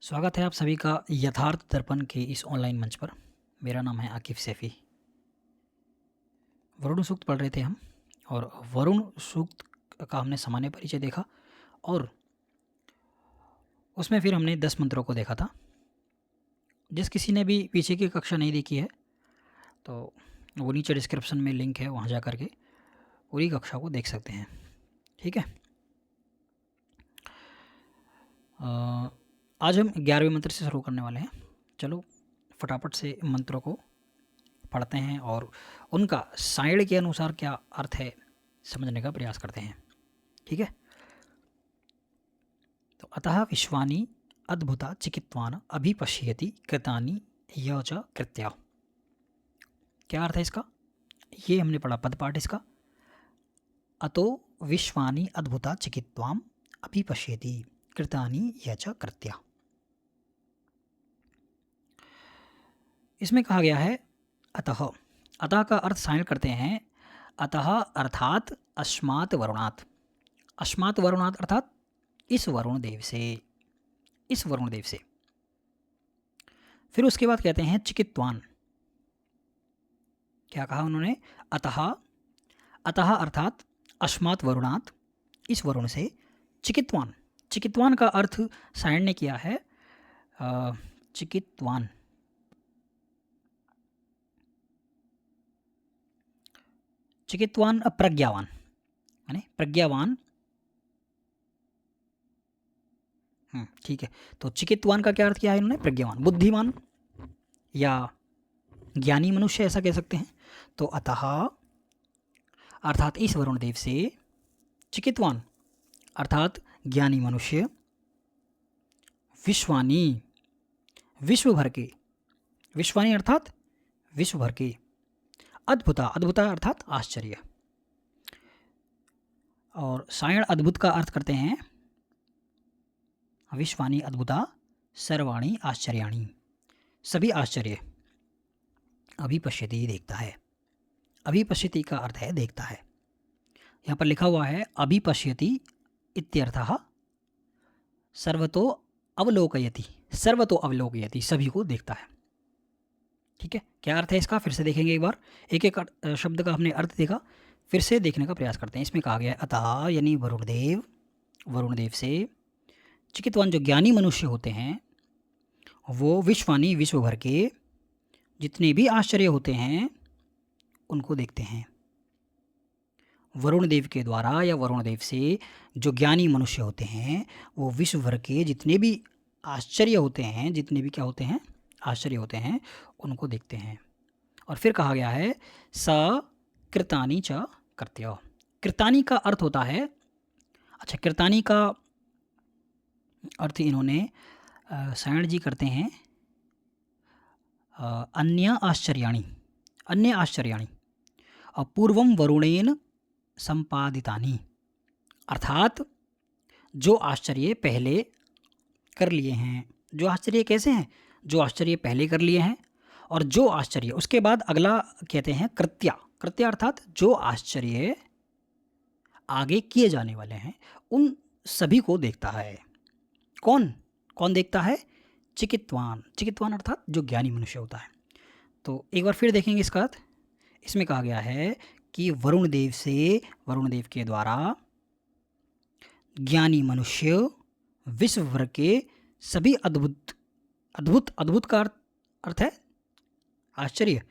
स्वागत है आप सभी का यथार्थ दर्पण के इस ऑनलाइन मंच पर। मेरा नाम है आकिफ सैफ़ी। वरुण सूक्त पढ़ रहे थे हम और वरुण सूक्त का हमने सामान्य परिचय देखा और उसमें फिर हमने 10 मंत्रों को देखा था। जिस किसी ने भी पीछे की कक्षा नहीं देखी है तो वो नीचे डिस्क्रिप्शन में लिंक है, वहाँ जा कर के पूरी कक्षा को देख सकते हैं। ठीक है। आज हम 11वें मंत्र से शुरू करने वाले हैं। चलो फटाफट से मंत्रों को पढ़ते हैं और उनका साइड के अनुसार क्या अर्थ है समझने का प्रयास करते हैं। ठीक है। तो अतः विश्वानि अद्भुता चिकित्वान अभिपश्यति कृतानि य च कृत्या। क्या अर्थ है इसका? ये हमने पढ़ा पद पाठ इसका। अतो विश्वानि अद्भुता चिकित्वाम अभिपश्यति कृतानि य च कृत्या। इसमें कहा गया है अतः। अतः का अर्थ साइड करते हैं। अतः अर्थात अस्मात् वरुणात्। अस्मात् वरुणात् अर्थात इस वरुण देव से, इस वरुण देव से। फिर उसके बाद कहते हैं चिकित्वान। क्या कहा उन्होंने? अतः, अतः अर्थात अस्मात् वरुणात्, इस वरुण से। चिकित्वान, चिकित्वान का अर्थ साइड ने किया है चिकित्वान। चिकित्वान प्रज्ञावान, यानी प्रज्ञावान। ठीक है। तो चिकित्वान का क्या अर्थ किया है इन्होंने? प्रज्ञावान, बुद्धिमान या ज्ञानी मनुष्य, ऐसा कह सकते हैं। तो अतः अर्थात इस वरुण देव से, चिकित्वान अर्थात ज्ञानी मनुष्य, विश्वानी विश्व भर के, विश्वानी अर्थात विश्व भर के, अद्भुता, अद्भुता अर्थात आश्चर्य। और सायण अद्भुत का अर्थ करते हैं विश्वानी अद्भुता सर्वाणी आश्चर्याणी, सभी आश्चर्य। अभिपश्यति देखता है। अभिपश्यति का अर्थ है देखता है। यहाँ पर लिखा हुआ है अभिपश्यति इत्यर्थः सर्वतो अवलोकयति, सर्वतो अवलोकयति, सभी को देखता है। ठीक है। क्या अर्थ है इसका? फिर से देखेंगे एक बार। एक एक शब्द का हमने अर्थ देखा, फिर से देखने का प्रयास करते हैं। इसमें कहा गया है अतः यानी वरुण देव, वरुण देव से। चिकित्वान जो ज्ञानी मनुष्य होते हैं वो विश्वानी विश्व भर के जितने भी आश्चर्य होते हैं उनको देखते हैं। वरुण देव के द्वारा या वरुण देव से जो ज्ञानी मनुष्य होते हैं वो विश्व भर के जितने भी आश्चर्य होते हैं, जितने भी क्या होते हैं? आश्चर्य होते हैं, उनको देखते हैं। और फिर कहा गया है स कृतानि च कृत्य। कृतानि का अर्थ होता है, अच्छा कृतानि का अर्थ इन्होंने सायण जी करते हैं अन्य आश्चर्याणि, अन्य आश्चर्याणि पूर्वम वरुणेन संपादितानि, अर्थात जो आश्चर्य पहले कर लिए हैं। जो आश्चर्य कैसे हैं? जो आश्चर्य पहले कर लिए हैं और जो आश्चर्य उसके बाद अगला कहते हैं कृत्या। कृत्या अर्थात जो आश्चर्य आगे किए जाने वाले हैं उन सभी को देखता है। कौन कौन देखता है? चिकित्वान, चिकित्वान अर्थात जो ज्ञानी मनुष्य होता है। तो एक बार फिर देखेंगे इसका अर्थ। इसमें कहा गया है कि वरुण देव से, वरुण देव के द्वारा ज्ञानी मनुष्य विश्व भर के सभी अद्भुत, अद्भुत, अद्भुत का अर्थ है आश्चर्य,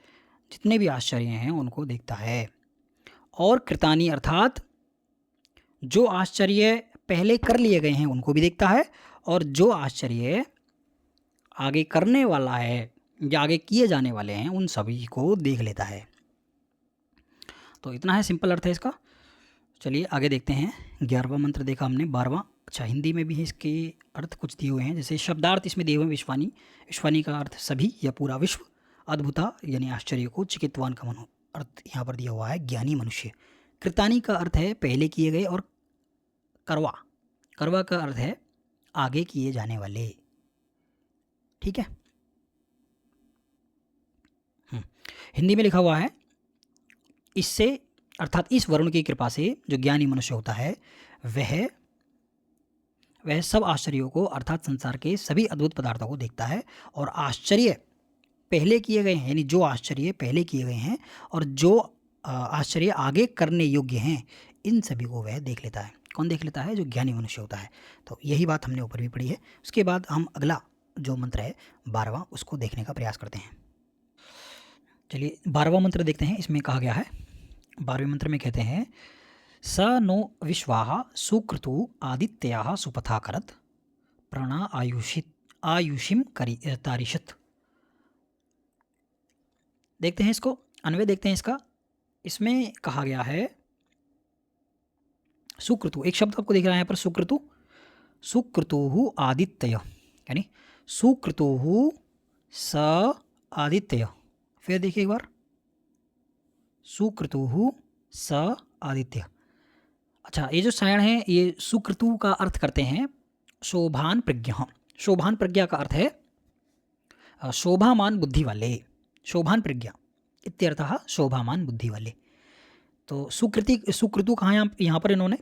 जितने भी आश्चर्य हैं उनको देखता है। और कृतानि अर्थात जो आश्चर्य पहले कर लिए गए हैं उनको भी देखता है और जो आश्चर्य आगे करने वाला है या आगे किए जाने वाले हैं उन सभी को देख लेता है। तो इतना है, सिंपल अर्थ है इसका। चलिए आगे देखते हैं। 11वां मंत्र देखा हमने, 12वां। अच्छा हिंदी में भी इसके अर्थ कुछ दिए हुए हैं, जैसे शब्दार्थ इसमें दिए हुए हैं। विश्वानी, विश्वानी का अर्थ सभी या पूरा विश्व। अद्भुता यानी आश्चर्य को। चिकित्वान का मनो अर्थ यहाँ पर दिया हुआ है ज्ञानी मनुष्य। कृतानि का अर्थ है पहले किए गए और करवा, करवा का अर्थ है आगे किए जाने वाले। ठीक है। हिंदी में लिखा हुआ है इससे अर्थात इस वरुण की कृपा से जो ज्ञानी मनुष्य होता है वह सब आश्चर्यों को अर्थात संसार के सभी अद्भुत पदार्थों को देखता है, और आश्चर्य पहले किए गए हैं, यानी जो आश्चर्य पहले किए गए हैं और जो आश्चर्य आगे करने योग्य हैं, इन सभी को वह देख लेता है। कौन देख लेता है? जो ज्ञानी मनुष्य होता है। तो यही बात हमने ऊपर भी पढ़ी है। उसके बाद हम अगला जो मंत्र है 12वां, उसको देखने का प्रयास करते हैं। चलिए 12वां मंत्र देखते हैं। इसमें कहा गया है, 12वें मंत्र में कहते हैं, स नो विश्वाः सुक्रतु आदित्याः सुपथा करत प्रणा आयुषिम तारिशत। देखते हैं इसको, अन्वय देखते हैं इसका। इसमें कहा गया है सुक्रतु, एक शब्द आपको दिख रहा है यहाँ पर, सुक्रतु। सुक्रतुः आदित्य, यानी सुक्रतुः स आदित्य। फिर देखिए एक बार, सुक्रतुः स आदित्य। अच्छा, ये जो सायण है ये सुक्रतु का अर्थ करते हैं शोभान प्रज्ञा। शोभान प्रज्ञा का अर्थ है शोभामान बुद्धि वाले, शोभान प्रज्ञा इत्यर्थः शोभामान बुद्धि वाले। तो सुक्रतु कहाँ यहाँ पर इन्होंने,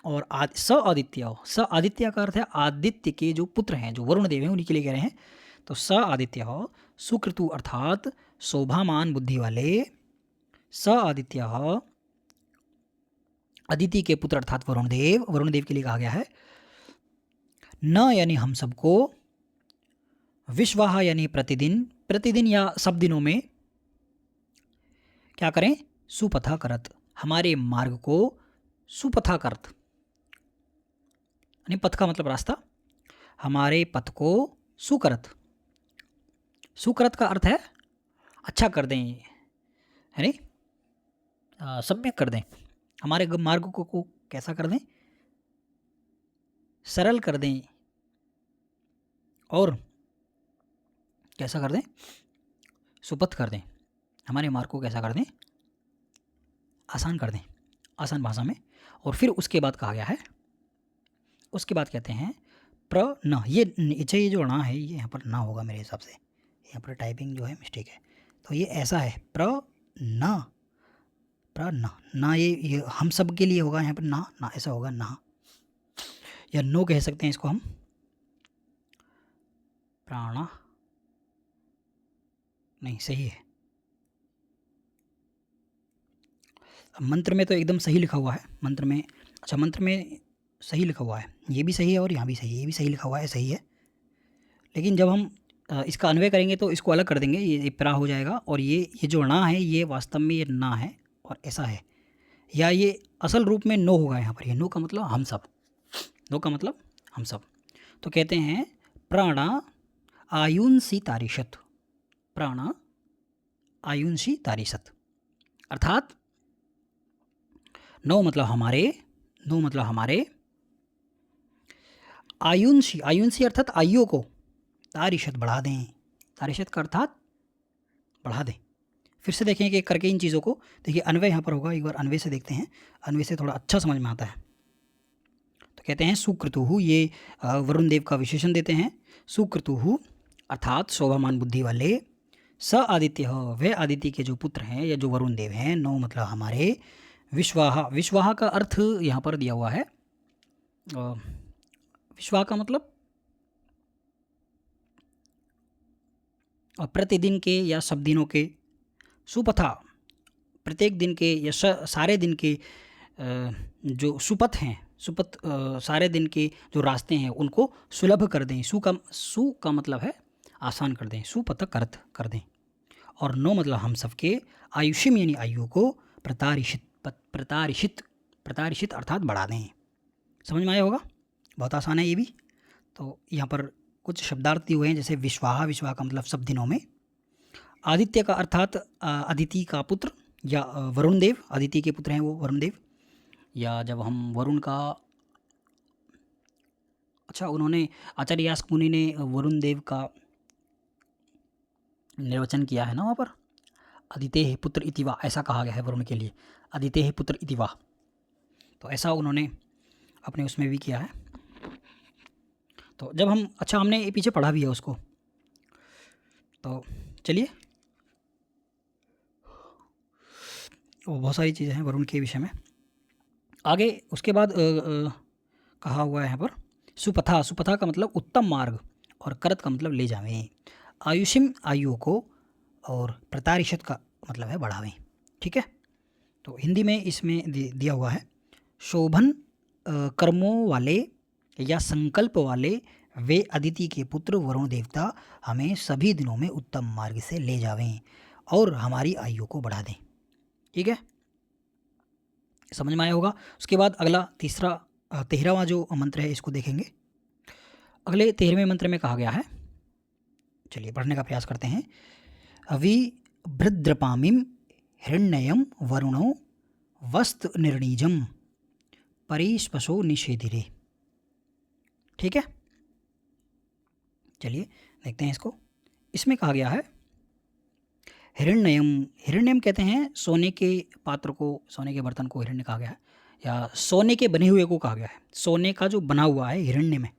और स आदित्य, स आदित्य का अर्थ है आदित्य के जो पुत्र हैं, जो वरुण देव हैं, उन्हीं के लिए कह रहे हैं। तो स आदित्य सुक्रतु अर्थात शोभामान बुद्धि वाले, स आदित्य अदिति के पुत्र अर्थात वरुण देव के लिए कहा गया है। न यानी हम सबको, विश्वाह यानी प्रतिदिन, प्रतिदिन या सब दिनों में क्या करें? सुपथा करत, हमारे मार्ग को सुपथा करत, यानी पथ का मतलब रास्ता, हमारे पथ को सुकरत। सुकरत का अर्थ है अच्छा कर दें, यानी सम्यक कर दें, हमारे मार्ग को कैसा कर दें? सरल कर दें, और कैसा कर दें? सुपथ कर दें, हमारे मार्ग को कैसा कर दें? आसान कर दें, आसान भाषा में। और फिर उसके बाद कहा गया है, उसके बाद कहते हैं प्र न, ये जो ण है ये यहाँ पर ना होगा मेरे हिसाब से, यहाँ पर टाइपिंग जो है मिस्टेक है। तो ये ऐसा है प्र न, प्र न, ना ये हम सब के लिए होगा, यहाँ पर ना ना ऐसा होगा, ना या नो कह सकते हैं इसको हम, प्राणा नहीं सही है। मंत्र में तो एकदम सही लिखा हुआ है, मंत्र में, अच्छा मंत्र में सही लिखा हुआ है, ये भी सही है और यहाँ भी सही है, ये भी सही लिखा हुआ है, सही है। लेकिन जब हम इसका अन्वय करेंगे तो इसको अलग कर देंगे, ये प्रा हो जाएगा, और ये जो ना है ये वास्तव में ये ना है और ऐसा है, या ये असल रूप में नो होगा यहाँ पर। ये नो का मतलब हम सब, नो का मतलब हम सब। तो कहते हैं प्राणा आयुंसी तारिशत, प्राणा आयुंसी तारिशत, अर्थात नो मतलब हमारे, नो मतलब हमारे, आयुंसी, आयुंसी अर्थात आयु को, तारिशत बढ़ा दें, तारिशत का अर्थात बढ़ा दें। फिर से देखें कि करके इन चीज़ों को देखिए, अन्वय यहाँ पर होगा, एक बार अन्वय से देखते हैं, अन्वय से थोड़ा अच्छा समझ में आता है। तो कहते हैं सुक्रतुः, ये वरुण देव का विशेषण देते हैं, सुक्रतुः अर्थात शोभामान बुद्धि वाले, स आदित्य वह आदित्य के जो पुत्र हैं या जो वरुण देव हैं, नो मतलब हमारे, विश्वाहा, विश्वाहा का अर्थ यहाँ पर दिया हुआ है, विश्वाहा का मतलब प्रतिदिन के या सब दिनों के, सुपथा प्रत्येक दिन के या सारे दिन के जो सुपथ हैं, सुपथ सारे दिन के जो रास्ते हैं उनको सुलभ कर दें। सु का मतलब है आसान कर दें, सुपथ करत कर दें। और नो मतलब हम सबके, आयुषिम यानी आयु को, प्रतारिशित प्रतारिशित प्रतारिशित अर्थात बढ़ा दें। समझ में आया होगा, बहुत आसान है ये भी। तो यहाँ पर कुछ शब्दार्थ दिए हुए हैं, जैसे विश्वाहा, विश्वाहा का मतलब सब दिनों में, आदित्य का अर्थात अदिति का पुत्र या वरुण देव, अदिति के पुत्र हैं वो वरुण देव, या जब हम वरुण का, अच्छा उन्होंने, आचार्य यास्क मुनि ने वरुण देव का निर्वचन किया है ना वहाँ पर, अदितेः पुत्र इतिवा, ऐसा कहा गया है वरुण के लिए, अदितेः पुत्र इतिवा। तो ऐसा उन्होंने अपने उसमें भी किया है। तो जब हम, अच्छा हमने ये पीछे पढ़ा भी है उसको, तो चलिए, बहुत सारी चीज़ें हैं वरुण के विषय में। आगे उसके बाद कहा हुआ है यहाँ पर सुपथा, सुपथा का मतलब उत्तम मार्ग, और करत का मतलब ले जावें। आयुषिम आयु को, और प्रतारिशत का मतलब है बढ़ावें। ठीक है, तो हिंदी में इसमें दिया हुआ है, शोभन कर्मों वाले या संकल्प वाले वे अदिति के पुत्र वरुण देवता हमें सभी दिनों में उत्तम मार्ग से ले जावें और हमारी आयु को बढ़ा दें। ठीक है, समझ में आया होगा। उसके बाद अगला 13वां जो मंत्र है इसको देखेंगे। अगले 13वें मंत्र में कहा गया है, चलिए पढ़ने का प्रयास करते हैं। अवि भृद्रपामिम हिरण्ययम वरुणो वस्त निर्णीजम परिस्पशो निषेधिरे। ठीक है, चलिए देखते हैं इसको। इसमें कहा गया है हिरण्यम, हिरण्यम कहते हैं सोने के पात्र को, सोने के बर्तन को हिरण्य कहा गया है, या सोने के बने हुए को कहा गया है। सोने का जो बना हुआ है हिरण्य में,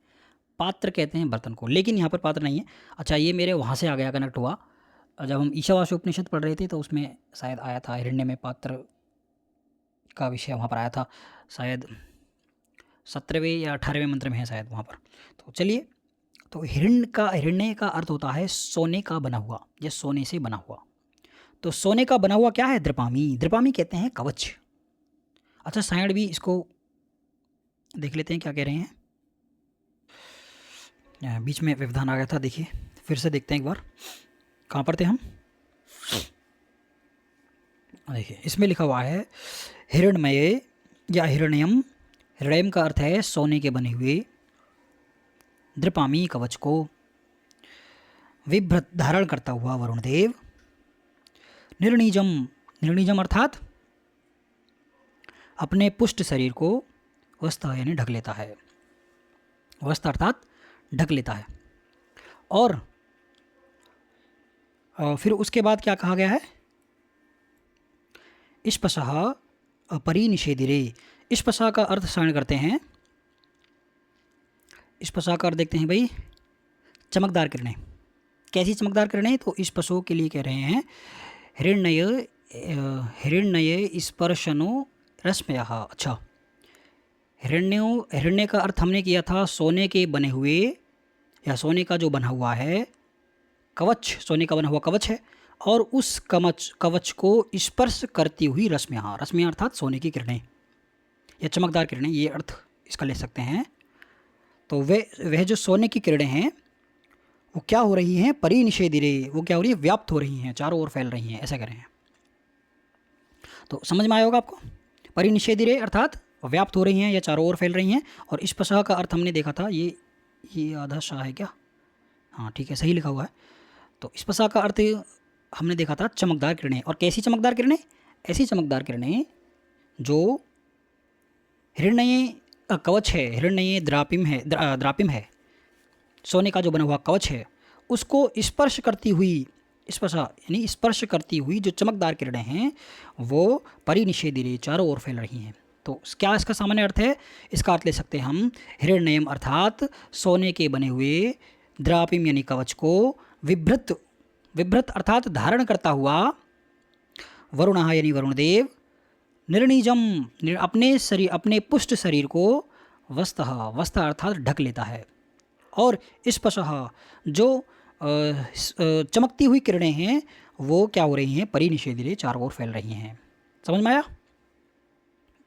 पात्र कहते हैं बर्तन को, लेकिन यहाँ पर पात्र नहीं है। अच्छा, ये मेरे वहाँ से आ गया, कनेक्ट हुआ, जब हम ईशावास्योपनिषद पढ़ रहे थे तो उसमें शायद आया था हिरण्य में पात्र का विषय, वहाँ पर आया था शायद 17वें या 18वें मंत्र में है शायद वहाँ पर। तो चलिए, तो हिरण्य का अर्थ होता है सोने का बना हुआ, या सोने से बना हुआ। तो सोने का बना हुआ क्या है? द्रपामी, द्रपामी कहते हैं कवच। अच्छा, सायण भी इसको देख लेते हैं क्या कह रहे हैं। बीच में व्यवधान आ गया था, देखिए फिर से देखते हैं एक बार, कहाँ पर थे हम। देखिए इसमें लिखा हुआ है हिरण्मय या हिरण्यम, हिरण्यम का अर्थ है सोने के बने हुए, द्रपामी कवच को, विभ्रत धारण करता हुआ वरुण देव, निर्णीजम, निर्णीजम अर्थात अपने पुष्ट शरीर को वस्त्र यानी ढक लेता है, वस्त्र अर्थात ढक लेता है। और फिर उसके बाद क्या कहा गया है, इष्पशः परिनिषेधिरे। इष्पशः का अर्थ श्रवण करते हैं, इष्पशः का अर्थ देखते हैं भाई, चमकदार किरणें। कैसी चमकदार किरणें? तो इष्पशों के लिए कह रहे हैं हिरण्य, हिरण्य स्पर्शनो रश्मयः। अच्छा, हिरण्य का अर्थ हमने किया था सोने के बने हुए, या सोने का जो बना हुआ है कवच, सोने का बना हुआ कवच है, और उस कवच को स्पर्श करती हुई रश्मियाँ, रश्मियाँ अर्थात सोने की किरणें या चमकदार किरणें, ये अर्थ इसका ले सकते हैं। तो वह जो सोने की किरणें हैं वो क्या हो रही हैं? परिनिषेधिरे, वो क्या हो रही है? व्याप्त हो रही हैं, चारों ओर फैल रही हैं, ऐसा कह रहे हैं। तो समझ में आया होगा आपको, परिनिषेधिरे अर्थात व्याप्त हो रही हैं या चारों ओर फैल रही हैं। और इष्पशः का अर्थ हमने देखा था, ये आधा शाह है क्या? हाँ ठीक है, सही लिखा हुआ है। तो इष्पशः का अर्थ हमने देखा था चमकदार किरणें। और कैसी चमकदार किरणें? ऐसी चमकदार किरणें जो हिरण्य कवच है, हिरण्य द्रापिम है, सोने का जो बना हुआ कवच है, उसको स्पर्श करती हुई, स्पर्श यानी स्पर्श करती हुई जो चमकदार किरणें हैं वो परिनिषेधिरे, चारों ओर फैल रही हैं। तो क्या इसका सामान्य अर्थ है? इसका अर्थ ले सकते हैं हम हिरण्यम अर्थात सोने के बने हुए, द्रापिम यानी कवच को, विभ्रत, विभ्रत अर्थात धारण करता हुआ, वरुणः यानी वरुण देव, निर्णीजम अपने शरीर, अपने पुष्ट शरीर को, वस्तः, वस्त्र अर्थात ढक लेता है। और स्पशः जो चमकती हुई किरणें हैं वो क्या हो रही हैं? परिनिषेधिरे, चारों ओर फैल रही हैं। समझ में आया?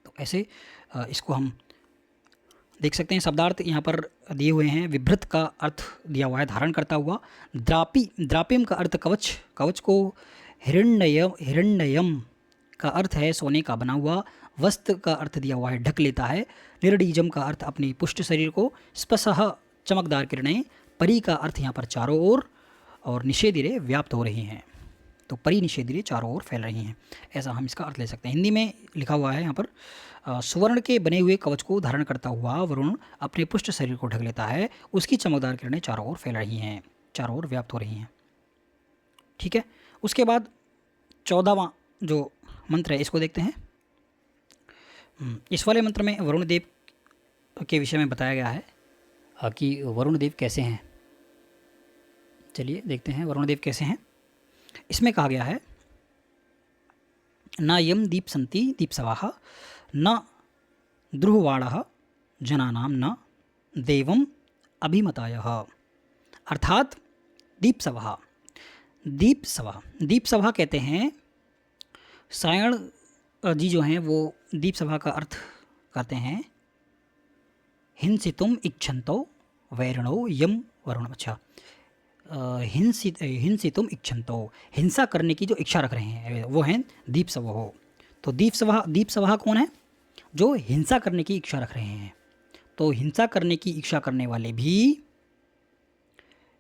तो ऐसे इसको हम देख सकते हैं। शब्दार्थ यहाँ पर दिए हुए हैं। विभ्रत का अर्थ दिया हुआ है धारण करता हुआ, द्रापिम का अर्थ कवच, कवच को, हिरण्ययम का अर्थ है सोने का बना हुआ, वस्त्र का अर्थ दिया हुआ है ढक लेता है, निर्डीजम का अर्थ अपनी पुष्ट शरीर को, स्पशः चमकदार किरणें, परि का अर्थ यहाँ पर चारों ओर, और निषेधिरे व्याप्त हो रही हैं। तो परिनिषेधिरे चारों ओर फैल रही हैं, ऐसा हम इसका अर्थ ले सकते हैं। हिंदी में लिखा हुआ है यहाँ पर, सुवर्ण के बने हुए कवच को धारण करता हुआ वरुण अपने पुष्ट शरीर को ढक लेता है, उसकी चमकदार किरणें चारों ओर फैल रही हैं, चारों ओर व्याप्त हो रही हैं। ठीक है, उसके बाद 14वां जो मंत्र है इसको देखते हैं। इस वाले मंत्र में वरुण देव के विषय में बताया गया है कि वरुण देव कैसे हैं। चलिए देखते हैं वरुण देव कैसे हैं। इसमें कहा गया है न यम दीप संति दीपसवाः, न द्रुहवाणः जनानां, न देवम अभिमतायः। अर्थात दीपसभा। दीपसभा कहते हैं, सायण जी जो हैं वो दीपसभा का अर्थ करते हैं हिंसितुम इच्छन्तो वैरणो यम वरुण। अच्छा, हिंसितुम इच्छन्तो, हिंसा करने की जो इच्छा रख रहे हैं वो हैं दीपसभा। तो दीपसभा कौन है? जो हिंसा करने की इच्छा रख रहे हैं। तो हिंसा करने की इच्छा करने वाले भी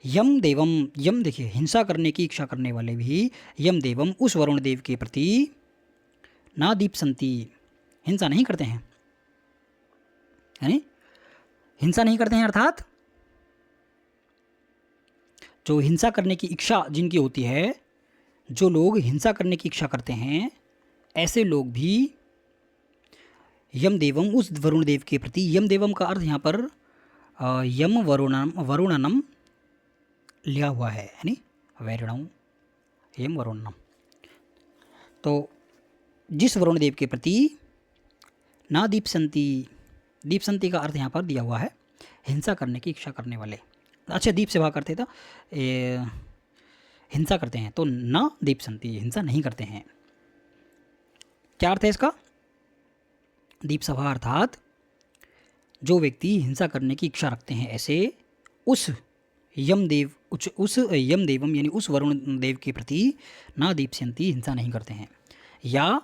यम देवम, यम देखिए, हिंसा करने की इच्छा करने वाले भी यम देवम, उस वरुण देव के प्रति ना दीपसंती, हिंसा नहीं करते हैं, यानी हिंसा नहीं करते हैं। अर्थात जो हिंसा करने की इच्छा जिनकी होती है, जो लोग हिंसा करने की इच्छा करते हैं, ऐसे लोग भी यम देवम, उस वरुण देव के प्रति, यम देवम का अर्थ यहाँ पर यम वरुणनम लिया हुआ है, यानी वैरणम यम वरुणनम। तो जिस वरुण देव के प्रति ना दीपसंती, दीपसंती का अर्थ यहाँ पर दिया हुआ है हिंसा करने की इच्छा करने वाले। अच्छा, दीप सेवा करते तो हिंसा करते हैं, तो ना दीपसंती, हिंसा नहीं करते हैं। क्या अर्थ है इसका? दीप सभा अर्थात जो व्यक्ति हिंसा करने की इच्छा रखते हैं, ऐसे उस यमदेव, उस यमदेवम यानी उस वरुण देव के प्रति ना दीपसंती, हिंसा नहीं करते हैं, या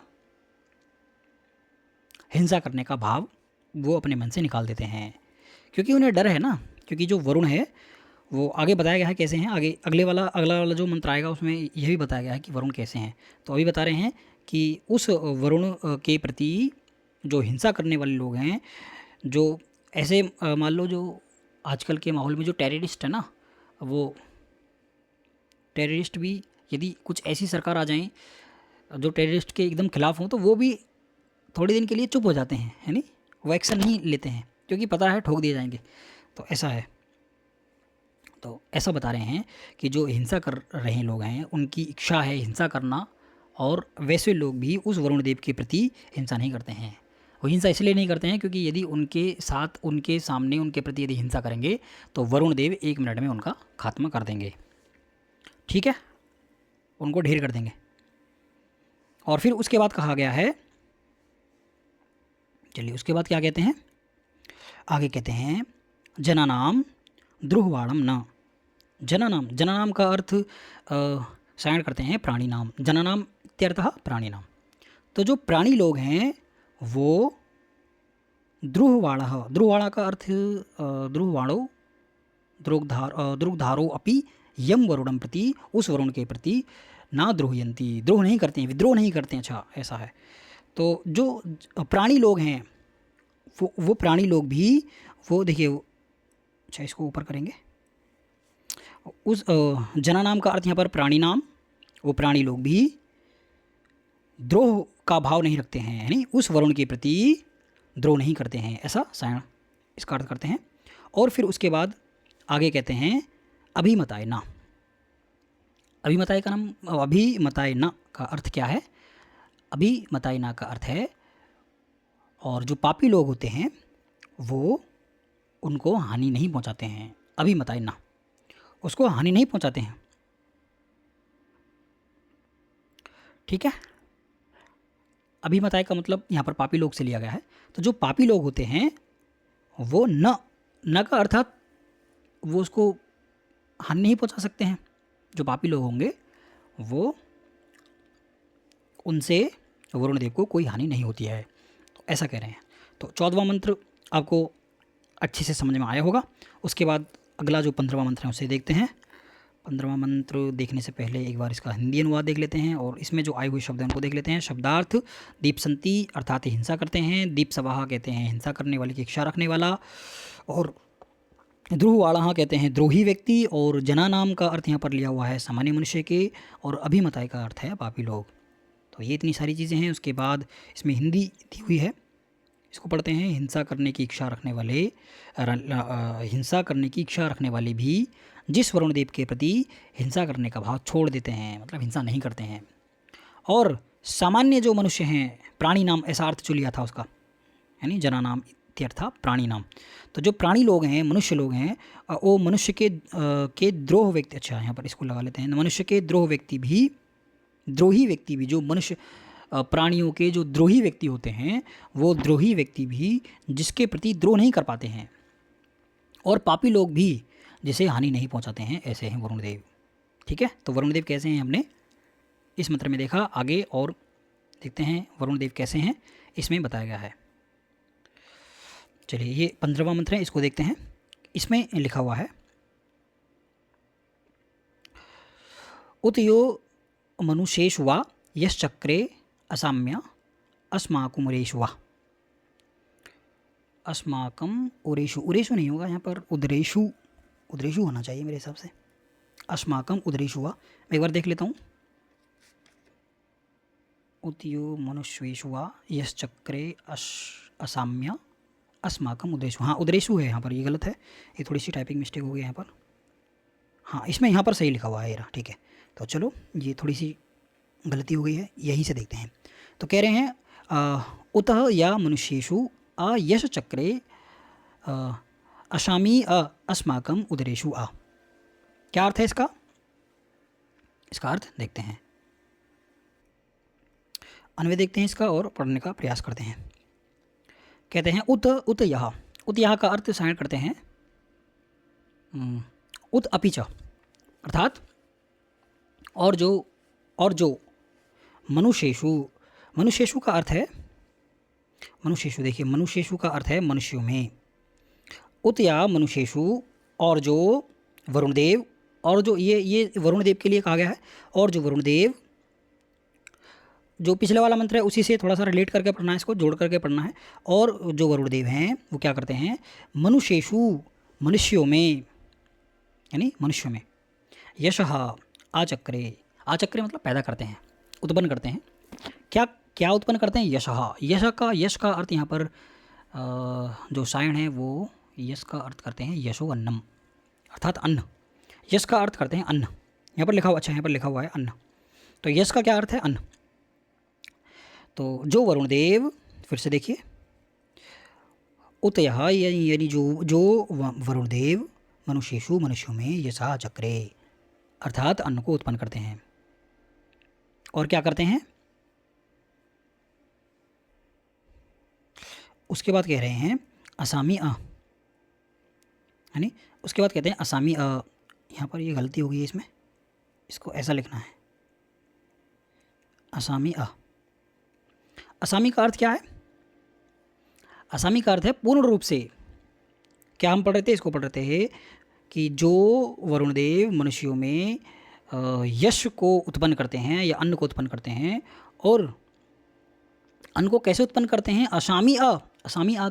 हिंसा करने का भाव वो अपने मन से निकाल देते हैं, क्योंकि उन्हें डर है ना। क्योंकि जो वरुण है वो आगे बताया गया है कैसे हैं, आगे अगला वाला जो मंत्र आएगा उसमें यह भी बताया गया है कि वरुण कैसे हैं। तो अभी बता रहे हैं कि उस वरुण के प्रति जो हिंसा करने वाले लोग हैं, जो ऐसे मान लो जो आजकल के माहौल में जो टेररिस्ट है ना, वो टेररिस्ट भी यदि कुछ ऐसी सरकार आ जाए जो टेररिस्ट के एकदम खिलाफ हों, तो वो भी थोड़े दिन के लिए चुप हो जाते हैं, है नहीं, वो एक्शन नहीं लेते हैं, क्योंकि पता है ठोक दिए जाएंगे। तो ऐसा है। तो ऐसा बता रहे हैं कि जो हिंसा कर रहे लोग हैं उनकी इच्छा है हिंसा करना, और वैसे लोग भी उस वरुण देव के प्रति हिंसा नहीं करते हैं। वो हिंसा इसलिए नहीं करते हैं क्योंकि यदि उनके साथ, उनके सामने, उनके प्रति यदि हिंसा करेंगे तो वरुण देव 1 मिनट में उनका खात्मा कर देंगे। ठीक है, उनको ढेर कर देंगे। और फिर उसके बाद कहा गया है, चलिए उसके बाद क्या कहते हैं, आगे कहते हैं जनानाम द्रुहवाणम न। जनानाम, जनानाम का अर्थ सायण करते हैं प्राणी नाम, जनानाम इत्यर्थः प्राणी नाम। तो जो प्राणी लोग हैं वो द्रुहवाण, द्रुहवाणा का अर्थ द्रुहवाणो द्रुगधारो अपि यम वरुणम प्रति, उस वरुण के प्रति ना द्रोहयंती, द्रोह नहीं करते हैं, विद्रोह नहीं करते हैं। अच्छा, ऐसा है। तो जो प्राणी लोग हैं वो प्राणी लोग भी, वो देखिए, अच्छा इसको ऊपर करेंगे, उस जना नाम का अर्थ यहाँ पर प्राणी नाम, वो प्राणी लोग भी द्रोह का भाव नहीं रखते हैं, यानी उस वरुण के प्रति द्रोह नहीं करते हैं, ऐसा सायण इसका अर्थ करते हैं। और फिर उसके बाद आगे कहते हैं अभिमताय ना। अभिमताय का नाम, अभिमताय ना का अर्थ क्या है? अभिमताय ना का अर्थ है, और जो पापी लोग होते हैं वो उनको हानि नहीं पहुंचाते हैं। अभिमताय ना, उसको हानि नहीं पहुंचाते हैं। ठीक है, अभिमताय का मतलब यहाँ पर पापी लोग से लिया गया है। तो जो पापी लोग होते हैं वो न का अर्थात वो उसको हानि नहीं पहुंचा सकते हैं। जो पापी लोग होंगे वो, उनसे वरुण देव को कोई हानि नहीं होती है, तो ऐसा कह रहे हैं। तो 14वां मंत्र आपको अच्छे से समझ में आया होगा। उसके बाद अगला जो 15वां मंत्र है उसे देखते हैं। 15वां मंत्र देखने से पहले एक बार इसका हिंदी अनुवाद देख लेते हैं, और इसमें जो आए हुए शब्द हैं उनको देख लेते हैं। शब्दार्थ, दीपसंती अर्थात हिंसा करते हैं, दीपसवाहा कहते हैं हिंसा करने वाले की इच्छा रखने वाला, और द्रुहवाणः कहते हैं द्रोही व्यक्ति, और जना नाम का अर्थ यहाँ पर लिया हुआ है सामान्य मनुष्य के, और अभिमताय का अर्थ है पापी लोग। तो ये इतनी सारी चीज़ें हैं। उसके बाद इसमें हिंदी दी हुई है, इसको पढ़ते हैं। हिंसा करने की इच्छा रखने वाले, हिंसा करने की इच्छा रखने वाले भी जिस वरुण देव के प्रति हिंसा करने का भाव छोड़ देते हैं, मतलब हिंसा नहीं करते हैं, और सामान्य जो मनुष्य हैं, प्राणी नाम ऐसा अर्थ जो लिया था उसका, यानी जना नाम इत्यर्थ प्राणी नाम। तो जो प्राणी लोग हैं, मनुष्य लोग हैं, वो मनुष्य के द्रोह व्यक्ति, अच्छा यहाँ पर इसको लगा लेते हैं, मनुष्य के द्रोही व्यक्ति भी जो मनुष्य प्राणियों के जो द्रोही व्यक्ति होते हैं, वो द्रोही व्यक्ति भी जिसके प्रति द्रोह नहीं कर पाते हैं, और पापी लोग भी जिसे हानि नहीं पहुंचाते हैं, ऐसे हैं वरुण देव। ठीक है, तो वरुण देव कैसे हैं हमने इस मंत्र में देखा। आगे और देखते हैं वरुण देव कैसे हैं, इसमें बताया गया है। चलिए, ये 15वां मंत्र है, इसको देखते हैं। इसमें लिखा हुआ है उत यो मनुष्येषु वा यश्चक्रे असाम्य अस्माकुमुरेषु वा। अस्माकम उरेषु, उरेषु नहीं होगा यहाँ पर, उदरेषु, उदरेषु होना चाहिए मेरे हिसाब से। अस्माकम उदरेषु वा, मैं एक बार देख लेता हूँ। उतयो मनुष्येषु वा यश्चक्रे असाम्य अस्माकम उदरेषु, हाँ उदरेषु है यहाँ पर, ये गलत है, ये थोड़ी सी टाइपिंग मिस्टेक हो गई यहाँ पर। हाँ, इसमें यहाँ पर सही लिखा हुआ है, ये रहा, ठीक है। तो चलो, ये थोड़ी सी गलती हो गई है, यहीं से देखते हैं। तो कह रहे हैं उतः या मनुष्येषु यश चक्रे अशामी अस्माकम उदरेषु आ। क्या अर्थ है इसका? इसका अर्थ देखते हैं, अन्वय देखते हैं इसका और पढ़ने का प्रयास करते हैं। कहते हैं उत यह का अर्थ साइन करते हैं उत अपिच, अर्थात और जो मनुष्येषु का अर्थ है मनुष्येषु। देखिए, मनुष्येषु का अर्थ है मनुष्यों में। उत या मनुष्येषु, और जो वरुण देव, और जो ये वरुण देव के लिए कहा गया है, और जो वरुण देव, जो पिछले वाला मंत्र है उसी से थोड़ा सा रिलेट करके पढ़ना है, इसको जोड़ करके पढ़ना है। और जो वरुण देव हैं वो क्या करते हैं, मनुष्येषु, मनुष्यों में, यानी मनुष्यों में, यशः आचक्रे, आचक्रे मतलब पैदा करते हैं, उत्पन्न करते हैं। क्या उत्पन्न करते हैं? यश का अर्थ यहाँ पर जो सायण है वो यश का अर्थ करते हैं यशो अन्नम, अर्थात अन्न। यश का अर्थ करते हैं अन्न, यहाँ पर लिखा हुआ, अच्छा यहाँ पर लिखा हुआ है अन्न, तो यश का क्या अर्थ है? अन्न। तो जो वरुण देव, फिर से देखिए, उतयः यानी जो वरुण देव मनुष्येषु, मनुष्यों में, यशः चक्रे, अर्थात अन्न को उत्पन्न करते हैं। और क्या करते हैं? उसके बाद कह रहे हैं असामी यानी उसके बाद कहते हैं असामी यहाँ पर ये गलती हो गई है, इसमें इसको ऐसा लिखना है, असामी असामी का अर्थ क्या है? असामी का अर्थ है पूर्ण रूप से। क्या हम पढ़ रहे थे? इसको पढ़ रहे थे कि जो वरुण देव मनुष्यों में यश को उत्पन्न करते हैं या अन्न को उत्पन्न करते हैं, और अन्न को कैसे उत्पन्न करते हैं? असामी का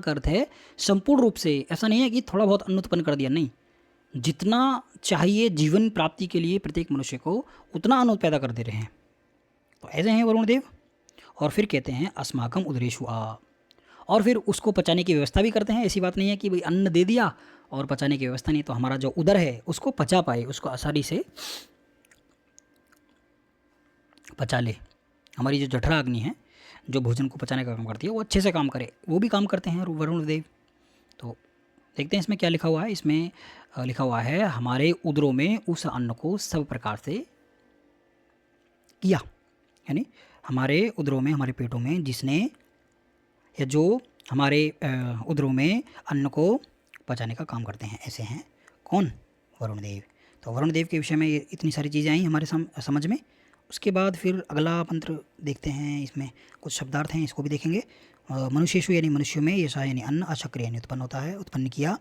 अर्थ है संपूर्ण रूप से। ऐसा नहीं है कि थोड़ा बहुत अन्न उत्पन्न कर दिया, नहीं, जितना चाहिए जीवन प्राप्ति के लिए प्रत्येक मनुष्य को, उतना अन्न पैदा कर दे रहे हैं। तो ऐसे हैं वरुण देव। और फिर कहते हैं अस्माकम उदरेषु आ, और फिर उसको पचाने की व्यवस्था भी करते हैं। ऐसी बात नहीं है कि भाई अन्न दे दिया और पचाने की व्यवस्था नहीं, तो हमारा जो उदर है उसको पचा पाए, उसको आसानी से पचा ले। हमारी जो जठरा अग्नि है, जो भोजन को पचाने का काम करती है, वो अच्छे से काम करे, वो भी काम करते हैं वरुण देव। तो देखते हैं इसमें क्या लिखा हुआ है। इसमें लिखा हुआ है हमारे उदरों में उस अन्न को सब प्रकार से किया, यानी हमारे उदरों में, हमारे पेटों में जिसने, या जो हमारे उदरों में अन्न को पचाने का काम करते हैं, ऐसे हैं कौन? वरुण देव। तो वरुण देव के विषय में इतनी सारी चीज़ें आई हमारे समझ में। उसके बाद फिर अगला मंत्र देखते हैं, इसमें कुछ शब्दार्थ हैं, इसको भी देखेंगे। मनुष्येषु यानी मनुष्यों में, यशा यानी अन्न, अचक्र यानी उत्पन्न होता है, उत्पन्न किया,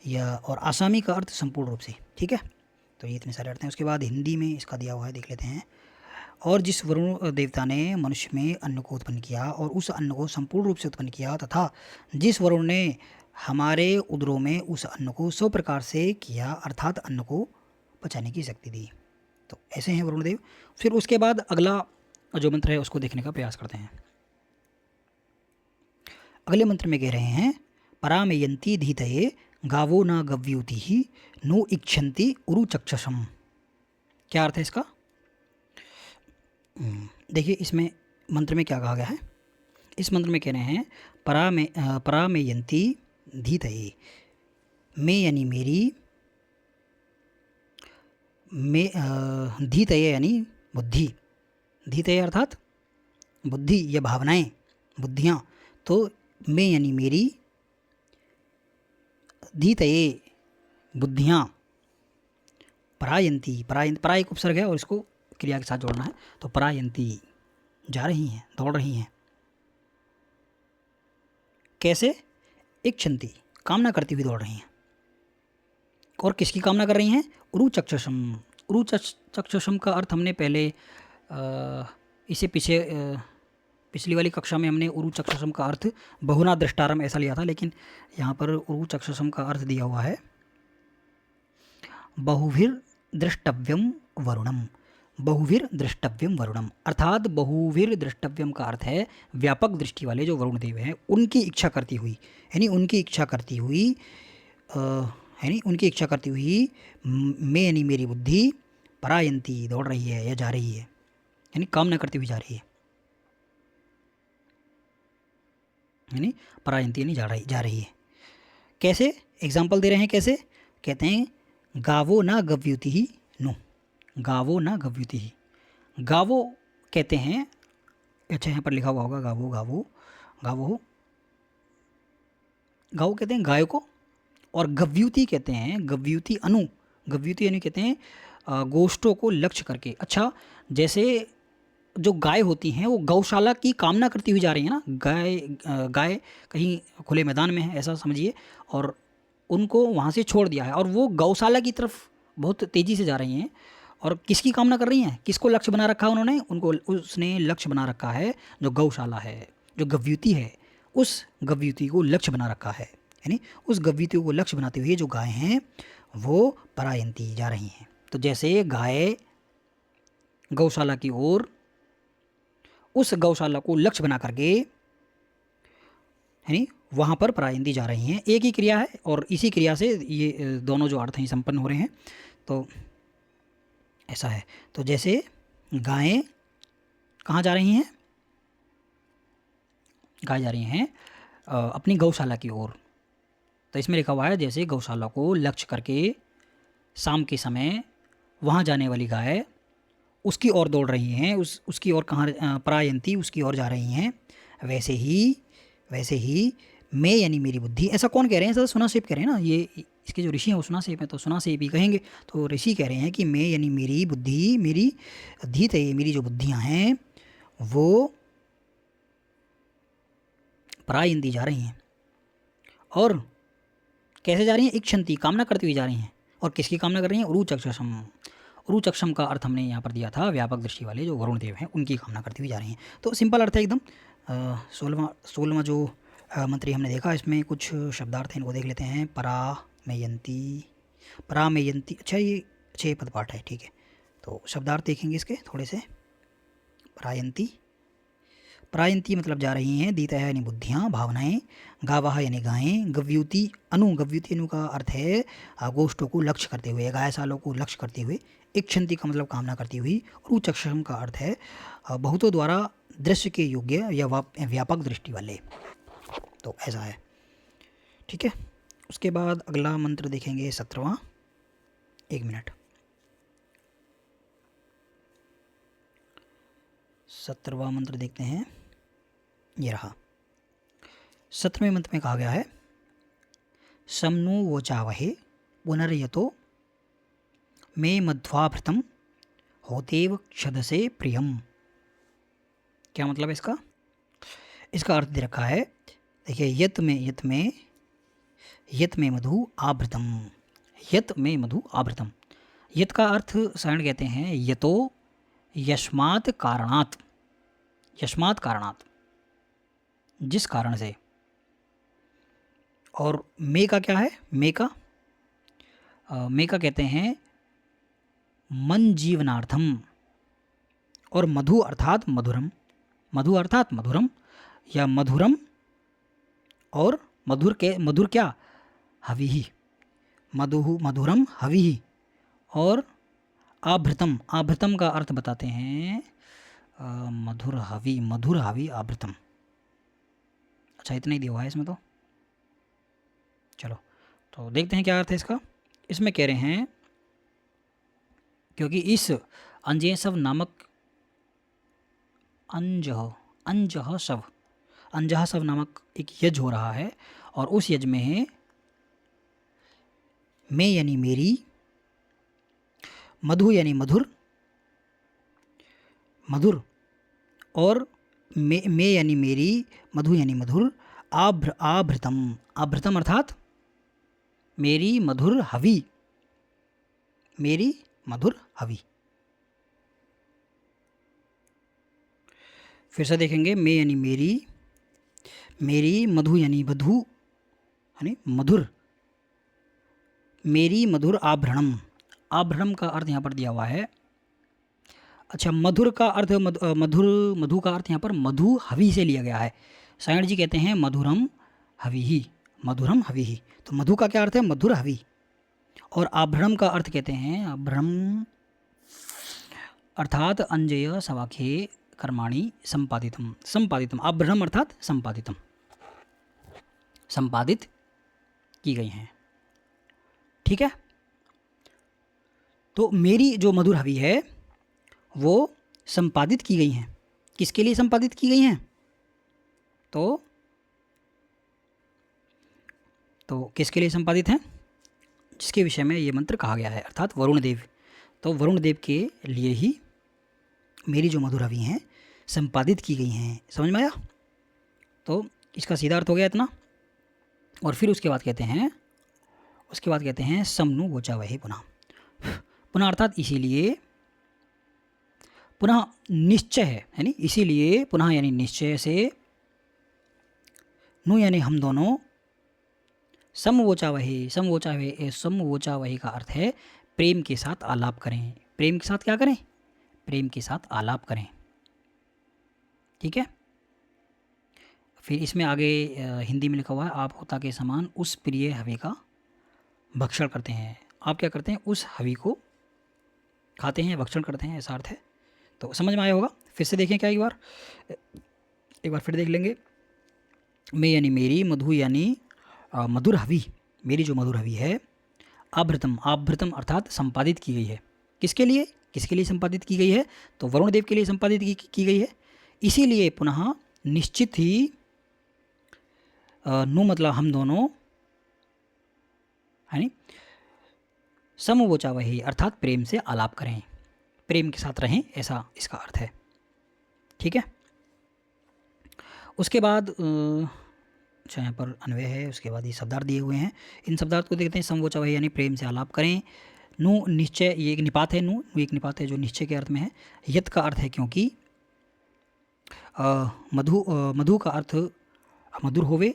या और आसामी का अर्थ संपूर्ण रूप से। ठीक है, तो ये इतने सारे अर्थ हैं। उसके बाद हिंदी में इसका दिया हुआ है, देख लेते हैं। और जिस वरुण देवता ने मनुष्य में अन्न को उत्पन्न किया और उस अन्न को संपूर्ण रूप से उत्पन्न किया, तथा जिस वरुण ने हमारे उदरों में उस अन्न को सब प्रकार से किया, अर्थात अन्न को पचाने की शक्ति दी। तो ऐसे हैं वरुण देव। फिर उसके बाद अगला जो मंत्र है उसको देखने का प्रयास करते हैं। अगले मंत्र में कह रहे हैं परामेयंती धीतये गावो न गव्यूति ही नो इच्छन्ति उरु चक्षसम। क्या अर्थ है इसका? देखिए, इसमें मंत्र में क्या कहा गया है। इस मंत्र में कह रहे हैं परामेयंती धीतये, मे यानी मेरी, मे धीतये यानी बुद्धि, धीतये अर्थात बुद्धि या भावनाएं, बुद्धियाँ, तो मे यानी मेरी, धीतये बुद्धियाँ, परायंती, परा एक उपसर्ग है और इसको क्रिया के साथ जोड़ना है, तो परायंती जा रही हैं, दौड़ रही हैं। कैसे? इच्छन्ति कामना करती हुई दौड़ रही हैं। और किसकी कामना कर रही हैं? उरु चक्षुषम। उरु चक्षुषम का अर्थ हमने पहले इसे पीछे पिछली वाली कक्षा में हमने उरु चक्षुषम का अर्थ बहुना दृष्टारम ऐसा लिया था, लेकिन यहाँ पर उरु चक्षुषम का अर्थ दिया हुआ है बहुभिर दृष्टव्यम वरुणम। बहुवीर दृष्टव्यम वरुणम अर्थात बहुवीर दृष्टव्यम का अर्थ है व्यापक दृष्टि वाले जो वरुण देव हैं उनकी इच्छा करती हुई, यानी उनकी इच्छा करती हुई, यानी उनकी इच्छा करती हुई मैं यानी मेरी बुद्धि परायंती दौड़ रही है या जा रही है, यानी कामना करती हुई जा रही है, यानी परायंती यानी जा रही है। कैसे? एग्जाम्पल दे रहे हैं कैसे? कहते हैं गावो ना गव्युति ही नु, गावो ना गव्युति ही। गावो कहते हैं, अच्छा यहाँ पर लिखा हुआ होगा गावो, गावो गावो, गावो कहते हैं गाय को, और गव्युति कहते हैं, गव्युति अनु, गव्युति यानी कहते हैं गोष्ठों को लक्ष्य करके। अच्छा, जैसे जो गाय होती हैं वो गौशाला की कामना करती हुई जा रही है ना, गाय कहीं खुले मैदान में है ऐसा समझिए, और उनको वहाँ से छोड़ दिया है और वो गौशाला की तरफ बहुत तेज़ी से जा रही हैं, और किसकी कामना कर रही हैं? किसको लक्ष्य बना रखा है उन्होंने? उनको उसने लक्ष्य बना रखा है जो गौशाला है, जो गव्युति है, उस गव्युति को लक्ष्य बना रखा है, यानी उस गव्युति को लक्ष्य बनाते हुए जो गाय हैं वो परायंती जा रही हैं। तो जैसे गाय गौशाला की ओर, उस गौशाला को लक्ष्य बना करके, यानी वहाँ पर परायंती जा रही हैं, एक ही क्रिया है और इसी क्रिया से ये दोनों जो अर्थ हैं संपन्न हो रहे हैं। तो ऐसा है। तो जैसे गायें कहाँ जा रही हैं? गाय जा रही हैं अपनी गौशाला की ओर। तो इसमें लिखा हुआ है जैसे गौशाला को लक्ष्य करके शाम के समय वहाँ जाने वाली गाय उसकी ओर दौड़ रही हैं, उसकी ओर कहाँ परायंती उसकी ओर जा रही हैं, वैसे ही मैं यानी मेरी बुद्धि। ऐसा कौन कह रहे हैं? ऐसा सुनासेप कह रहे हैं ना, ये इसके जो ऋषि हैं वो सुनासेप हैं, तो सुनासेप ही कहेंगे। तो ऋषि कह रहे हैं कि मैं यानी मेरी बुद्धि, मेरी धीत है, मेरी जो बुद्धियाँ हैं वो परायंती जा रही हैं। और कैसे जा रही हैं? इच्छन्ति कामना करती हुई जा रही हैं। और किसकी कामना कर रही हैं? उरुचक्षम। उरुचक्षम का अर्थ हमने यहाँ पर दिया था व्यापक दृष्टि वाले जो वरुण देव हैं उनकी कामना करती हुई जा रही हैं। तो सिंपल अर्थ है एकदम। 16वां जो मंत्री हमने देखा, इसमें कुछ शब्दार्थ हैं, इनको देख लेते हैं। परामेयंती, अच्छा ये पद पाठ है, ठीक है। तो शब्दार्थ देखेंगे इसके थोड़े से। परायंती मतलब जा रही हैं, दीता है यानी बुद्धियाँ, भावनाएं, गावाह यानी गायें, गव्युति अनु का अर्थ है गोष्ठों को लक्ष्य करते हुए, गायशालों को लक्ष्य करते हुए। इच्छन्ति का मतलब कामना करती हुई। और उचक्षम का अर्थ है बहुतों द्वारा दृश्य के योग्य या व्यापक दृष्टि वाले। तो ऐसा है, ठीक है। उसके बाद अगला मंत्र देखेंगे 17वां। 1 मिनट। 17वां मंत्र देखते हैं, ये रहा। 17वें मंत्र में कहा गया है समनु वोचावहे पुनर्यतो मे मध्वाभृतम होतेव क्षदसे प्रियम। क्या मतलब है इसका? इसका अर्थ दे रखा है, देखिए, यत में मधु आभृतम, यत में मधु आभृतम। यत का अर्थ सारण कहते हैं यतो यस्मात् कारणात्, यस्मात् कारणात् जिस कारण से। और मे का क्या है? मे का कहते हैं मन जीवनार्थम। और मधु अर्थात मधुरम, मधु अर्थात मधुरम या मधुरम, और मधुर क्या? हविः, मधुरम हविः। और आभृतम, आभृतम का अर्थ बताते हैं मधुर हवि आभृतम। अच्छा, इतना ही दिया हुआ है इसमें। तो चलो तो देखते हैं क्या अर्थ है इसका। इसमें कह रहे हैं क्योंकि इस अंजेसव नामक अंजह शव नामक एक यज्ञ हो रहा है और उस यज्ञ में है मैं यानी मेरी, मधु यानी मधुर, मधुर और मैं यानी मेरी, मधु यानी मधुर, आभृतम, आभृतम अर्थात मेरी मधुर हवि, मेरी मधुर हवि। फिर से देखेंगे, मैं यानी मेरी, मेरी मधु यानी वधु यानी मधुर, मेरी मधुर आभरणम, आभरणम का अर्थ यहाँ पर दिया हुआ है। अच्छा, मधुर का अर्थ मधुर, मधु का अर्थ यहाँ पर मधु हवि से लिया गया है। सायण जी कहते हैं मधुरम हविहि, मधुरम हविहि। तो मधु का क्या अर्थ है? मधुर हवि। और आभरणम का अर्थ कहते हैं आभरणम अर्थात अंजय सवाखे कर्माणि संपादितम, संपादितम, आभरणम अर्थात संपादितम, संपादित की गई हैं। ठीक है, तो मेरी जो मधुर हवि है वो संपादित की गई हैं। किसके लिए संपादित की गई हैं? तो किसके लिए संपादित हैं? जिसके विषय में ये मंत्र कहा गया है, अर्थात वरुण देव। तो वरुण देव के लिए ही मेरी जो मधुर हवि हैं संपादित की गई हैं। समझ में आया? तो इसका सीधा अर्थ हो गया इतना। और फिर उसके बाद कहते हैं समनु वोचा वही पुनः, पुनः अर्थात इसीलिए, पुनः निश्चय है यानी इसीलिए, पुनः यानी निश्चय से, नु यानी हम दोनों, समवोचा वही, समवोचा वही का अर्थ है प्रेम के साथ आलाप करें। प्रेम के साथ क्या करें? प्रेम के साथ आलाप करें। ठीक है, फिर इसमें आगे हिंदी में लिखा हुआ है आप होता के समान उस प्रिय हवि का भक्षण करते हैं। आप क्या करते हैं? उस हवि को खाते हैं, भक्षण करते हैं, ऐसा अर्थ है। तो समझ में आया होगा। फिर से देखें क्या, एक बार फिर देख लेंगे। मैं यानी मेरी, मधु यानी मधुर हवि, मेरी जो मधुर हवि है, आभृतम, आभृतम अर्थात संपादित की गई है। किसके लिए? किसके लिए संपादित की गई है? तो वरुण देव के लिए संपादित की गई है। इसीलिए पुनः निश्चित ही, नु मतलब हम दोनों, है नी, समवोचा वही अर्थात प्रेम से आलाप करें, प्रेम के साथ रहें, ऐसा इसका अर्थ है। ठीक है, उसके बाद अच्छा यहाँ पर अन्वय है, उसके बाद ये शब्दार्थ दिए हुए हैं। इन शब्दार्थ को देखते हैं। समवोचा वही यानी प्रेम से आलाप करें। नु निश्चय, ये एक निपात है, नु एक निपात है जो निश्चय के अर्थ में है। यत का अर्थ है क्योंकि, मधु का अर्थ मधुर होवे।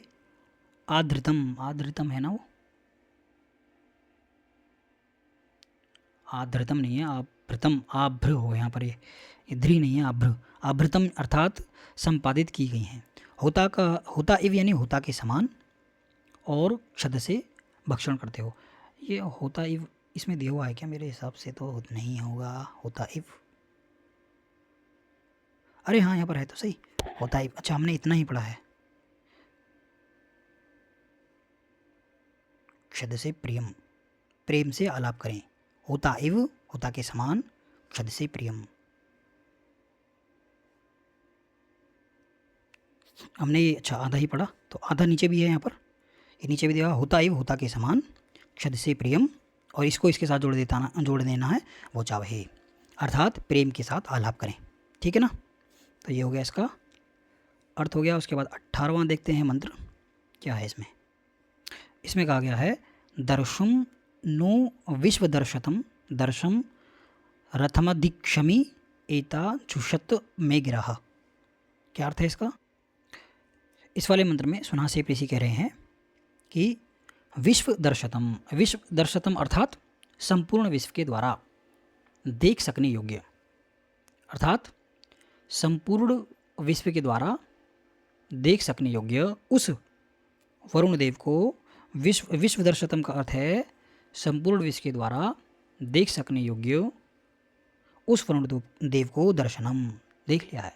आधृतम, आधृतम है ना वो, आधृतम नहीं है, आभृतम, आभ्र हो यहाँ पर, ये ध्री नहीं है, आभ्र। आभृतम अर्थात संपादित की गई हैं। होता इव यानी होता के समान, और क्षद से भक्षण करते हो। ये होता इव इसमें दिया हुआ है क्या? मेरे हिसाब से तो नहीं होगा होता इव। अरे हाँ, यहाँ पर है तो सही, होता इव। अच्छा, हमने इतना ही पढ़ा है। क्षद से प्रियम, प्रेम से आलाप करें। होता इव, होता के समान, क्षद से प्रियम। हमने ये अच्छा आधा ही पढ़ा, तो आधा नीचे भी है यहाँ पर, ये नीचे भी दिया होता इव, होता के समान, क्षद से प्रियम, और इसको इसके साथ जोड़ देना है, वो चाहे अर्थात प्रेम के साथ आलाप करें। ठीक है ना? तो ये हो गया, इसका अर्थ हो गया। उसके बाद 18वां देखते हैं मंत्र क्या है इसमें। इसमें कहा गया है दर्शुम नो विश्व दर्शतम दर्शम रथमधिक्षमी एता चुषत में गिरा। क्या अर्थ है इसका? इस वाले मंत्र में सुनासेप ऋषि कह रहे हैं कि विश्व दर्शतम अर्थात संपूर्ण विश्व के द्वारा देख सकने योग्य, अर्थात संपूर्ण विश्व के द्वारा देख सकने योग्य उस वरुण देव को, विश्व दर्शतम का अर्थ है संपूर्ण विश्व के द्वारा देख सकने योग्य उस वरुण देव को दर्शनम, देख लिया है।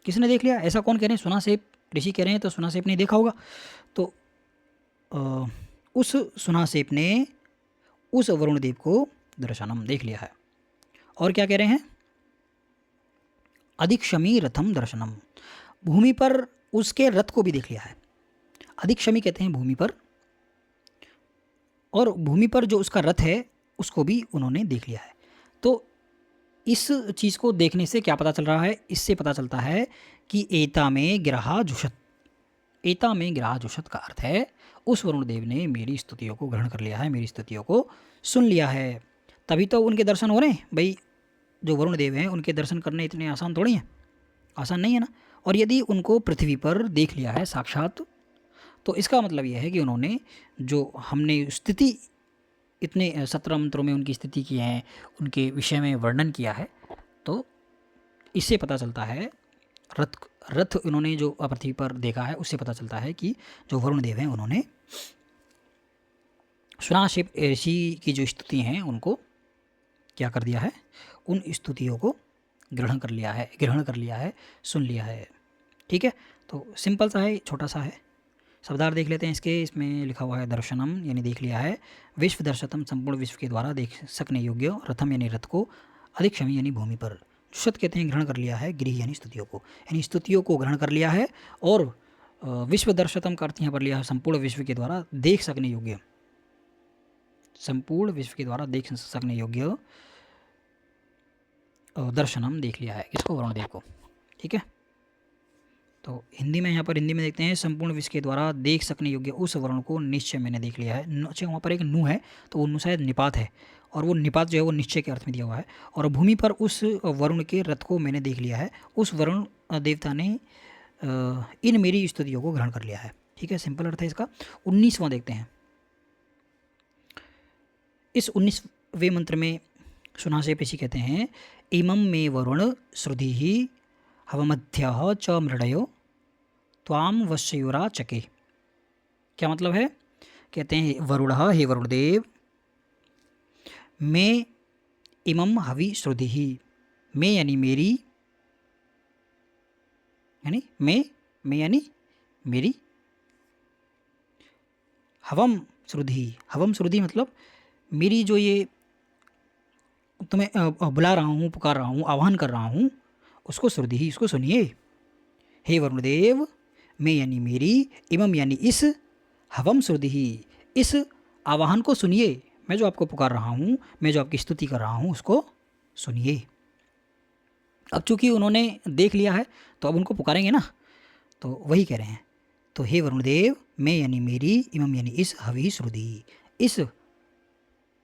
किसने देख लिया? ऐसा कौन कह रहे हैं? सुनासेप ऋषि कह रहे हैं, तो सुनासेप ने देखा होगा। तो उस सुनासेप ने उस वरुण देव को दर्शनम देख लिया है। और क्या कह रहे हैं, अधिक्षमी रथम दर्शनम, भूमि पर उसके रथ को भी देख लिया है। अधिक्षमी कहते हैं भूमि पर, और भूमि पर जो उसका रथ है उसको भी उन्होंने देख लिया है। तो इस चीज़ को देखने से क्या पता चल रहा है, इससे पता चलता है कि एता में गिरहा जुषत, एता में गिरहा जुषत का अर्थ है उस वरुण देव ने मेरी स्तुतियों को ग्रहण कर लिया है, मेरी स्तुतियों को सुन लिया है। तभी तो उनके दर्शन हो रहे हैं भाई। जो वरुण देव हैं उनके दर्शन करने इतने आसान थोड़ी हैं, आसान नहीं है ना। और यदि उनको पृथ्वी पर देख लिया है साक्षात, तो इसका मतलब यह है कि उन्होंने जो हमने स्थिति इतने 17 मंत्रों में उनकी स्थिति की है, उनके विषय में वर्णन किया है, तो इससे पता चलता है रथ उन्होंने जो पृथ्वी पर देखा है उससे पता चलता है कि जो वरुण देव हैं उन्होंने सुनासेप ऋषि की जो स्तुति हैं उनको क्या कर दिया है, उन स्तुतियों को ग्रहण कर लिया है, सुन लिया है। ठीक है, तो सिंपल सा है, छोटा सा है। शब्दार्थ देख लेते हैं इसके। इसमें लिखा हुआ है दर्शनम यानी देख लिया है, विश्व दर्शतम संपूर्ण विश्व के द्वारा देख सकने योग्य, रथम यानी रथ को, अधिक्षमी यानी भूमि पर, जुषत कहते हैं ग्रहण कर लिया है, गिरी यानी स्तुतियों को, यानी स्तुतियों को ग्रहण कर लिया है। और विश्व दर्शतम का अर्थ यहाँ पर लिया है संपूर्ण विश्व के द्वारा देख सकने योग्य, संपूर्ण विश्व के द्वारा देख सकने योग्य दर्शनम देख लिया है किसको, वरुण देव को। ठीक है, तो हिंदी में यहाँ पर हिंदी में देखते हैं संपूर्ण विश्व के द्वारा देख सकने योग्य उस वरुण को निश्चय मैंने देख लिया है। अच्छा, वहाँ पर एक नु है तो वो नु शायद निपात है, और वो निपात जो है वो निश्चय के अर्थ में दिया हुआ है। और भूमि पर उस वरुण के रथ को मैंने देख लिया है, उस वरुण देवता ने इन मेरी स्तुतियों को ग्रहण कर लिया है। ठीक है, सिंपल अर्थ है इसका। 19वां देखते हैं। इस 19वें मंत्र में सुनासेप ऋषि कहते हैं, इमं मे वरुण श्रुधि हवमध्य च मृडयो त्वाम वश्युरा चके। क्या मतलब है, कहते हैं वरुण, हे वरुण देव, मैं इमं हवि श्रुधि, मैं यानी मेरी, यानी मैं यानी मेरी, हवम श्रुधि मतलब मेरी जो ये तुम्हें बुला रहा हूँ, पुकार रहा हूँ, आह्वान कर रहा हूँ, उसको श्रुधि, इसको सुनिए। हे वरुण देव, मैं यानी मेरी, इमम यानी इस, हवम श्रुधि, इस आवाहन को सुनिए। मैं जो आपको पुकार रहा हूँ, मैं जो आपकी स्तुति कर रहा हूँ, उसको सुनिए। अब चूंकि उन्होंने देख लिया है तो अब उनको पुकारेंगे ना, तो वही कह रहे हैं। तो हे वरुण देव, मैं यानी मेरी, इमम यानी इस, हवि श्रुधि, इस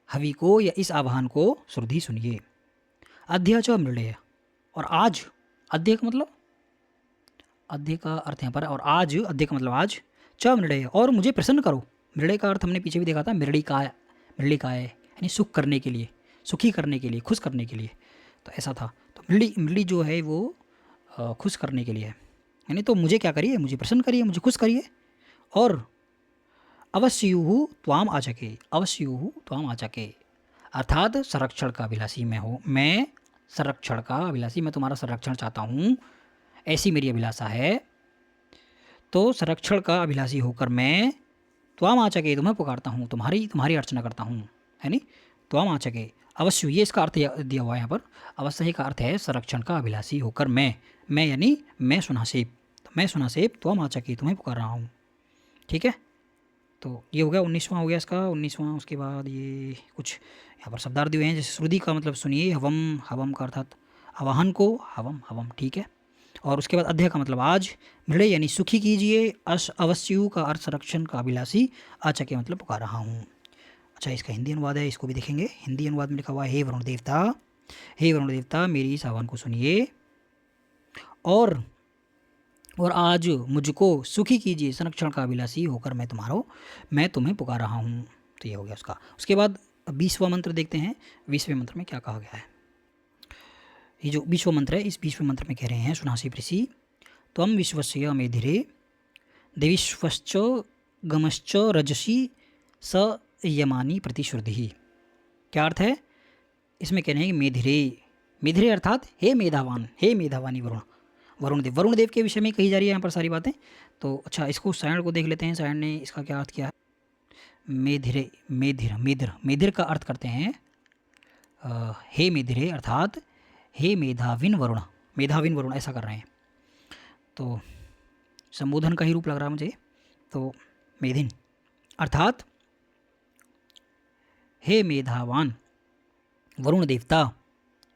हवि को या इस आवाहन को श्रुधि सुनिए। अध्य च मृडय, और आज, अध्य का मतलब, अध्य का अर्थ यहाँ पर, और आज, अध्य का मतलब आज, च मृडय, और मुझे प्रसन्न करो। मृडय का अर्थ हमने पीछे भी देखा था, मृडिकाय यानी सुख करने के लिए, सुखी करने के लिए, खुश करने के लिए, तो ऐसा था। तो मृडी जो है वो खुश करने के लिए है, यानी तो मुझे क्या करिए, मुझे प्रसन्न करिए, मुझे खुश करिए। और अवश्युहु त्वाम आचके, अवश्युहु त्वाम आचके, अर्थात संरक्षण का अभिलाषी मैं हूँ, मैं संरक्षण का अभिलाषी, मैं तुम्हारा संरक्षण चाहता हूँ, ऐसी मेरी अभिलाषा है। तो संरक्षण का अभिलाषी होकर मैं त्वाम आचके, तुम्हें पुकारता हूँ, तुम्हारी अर्चना करता हूँ, है नी। त्वाम आचके, अवश्य, ये इसका अर्थ दिया हुआ है यहाँ पर। अवश्य का अर्थ है संरक्षण का अभिलाषी होकर मैं यानी मैं सुनासेप, तो मैं सुनासेप त्वाम आचके, तुम्हें पुकार रहा हूँ। ठीक है, तो ये हो गया 19वां हो गया इसका 19वां। उसके बाद ये कुछ यहाँ पर शब्दार्थ दिए हैं, जैसे श्रुधि का मतलब सुनिए, हवम, हवम का अर्थात आवाहन को, हवम, ठीक है। और उसके बाद अध्याय का मतलब आज, मृडय यानी सुखी कीजिए, अवश्यु का अर्थ संरक्षण का अभिलाषी, आचा के मतलब पुकार रहा हूँ। अच्छा, इसका हिंदी अनुवाद है, इसको भी देखेंगे। हिंदी अनुवाद में लिखा हुआ है, हे वरुण देवता, मेरी इस आह्वान को सुनिए और आज मुझको सुखी कीजिए, संरक्षण का अभिलाषी होकर मैं तुम्हें पुकार रहा हूँ। तो ये हो गया उसका। उसके बाद 20वां मंत्र देखते हैं। 20वें मंत्र में क्या कहा गया है। ये जो 20वां मंत्र है, इस 20वें मंत्र में कह रहे हैं सुनासेप ऋषि, त्वं विश्वस्य मेधिरे देविश्वश्च गमश्च रजसी स यमानी प्रतिश्रुधि। क्या अर्थ है, इसमें कह रहे हैं कि मेधिरे अर्थात हे मेधावान, हे मेधावानी वरुण देव के विषय में कही जा रही है यहाँ पर सारी बातें। तो अच्छा, इसको सायण को देख लेते हैं, सायण ने इसका क्या अर्थ किया है। मेधिरे, मेधिर, मेधिर का अर्थ करते हैं हे मेधिरे, अर्थात हे मेधाविन वरुण, मेधाविन वरुण ऐसा कर रहे हैं। तो संबोधन का ही रूप लग रहा है मुझे। तो मेधिन अर्थात हे मेधावान वरुण देवता,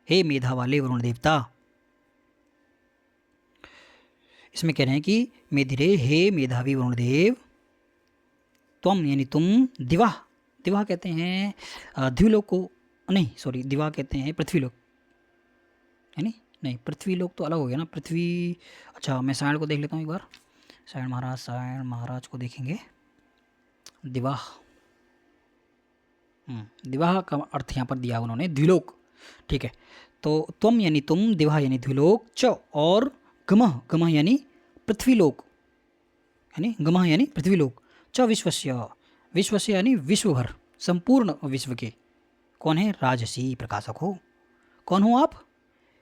हे मेधा वाले वरुण देवता। इसमें कह रहे हैं कि मेधिरे, हे मेधावी वरुण देव, त्वम यानी तुम, दिवा, दिवा कहते हैं द्विलोक को, नहीं सॉरी, दिवा कहते हैं पृथ्वीलोक, है नहीं, पृथ्वीलोक तो अलग हो गया ना, पृथ्वी। अच्छा मैं सायण को देख लेता हूँ एक बार, सायण महाराज को देखेंगे। दिवाह, दिवाह का अर्थ यहाँ पर दिया उन्होंने द्विलोक, ठीक है। तो त्वम यानी तुम, दिवा यानी द्विलोक, च और गमः, गमः यानी पृथ्वीलोक, यानी गमः यानी पृथ्वीलोक, च विश्वस्य, विश्वस्य यानी विश्व भर, संपूर्ण विश्व के। कौन है? राजसी, प्रकाशक हो। कौन हो आप?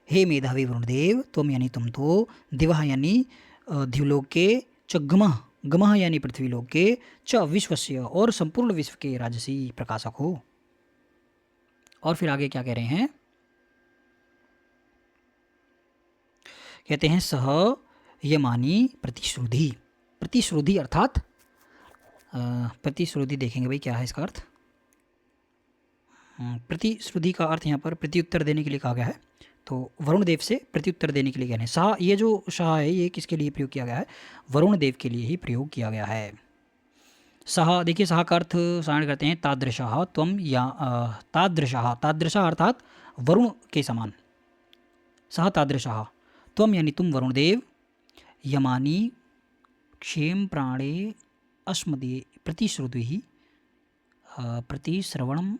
हे मेधावी वरुणदेव, तुम यानी तुम तो, दिवा यानी द्विलोक के, च गमः, गमः यानी पृथ्वीलोक के, च विश्वस्य और संपूर्ण विश्व के राजसी प्रकाशक हो। और फिर आगे क्या कह रहे हैं? कहते हैं सह यमानी प्रतिश्रुधि, प्रतिश्रुधि अर्थात प्रतिश्रुधि देखेंगे भाई क्या है इसका अर्थ। प्रतिश्रुधि का अर्थ यहाँ पर प्रत्युत्तर देने के लिए कहा गया है। तो वरुण देव से प्रत्युत्तर देने के लिए कहने शाह, ये जो शाह है ये किसके लिए प्रयोग किया गया है? वरुण देव के लिए ही प्रयोग किया गया है। शाह, देखिए शाह का अर्थ सारण करते हैं तादृशाह त्वम, या तादृशाह, तादृशाह अर्थात वरुण के समान, सह तादृशाह, त्वम यानी तुम वरुण देव, यमानी क्षेम प्राणे अस्मदे प्रतिश्रुति ही प्रतिश्रवणम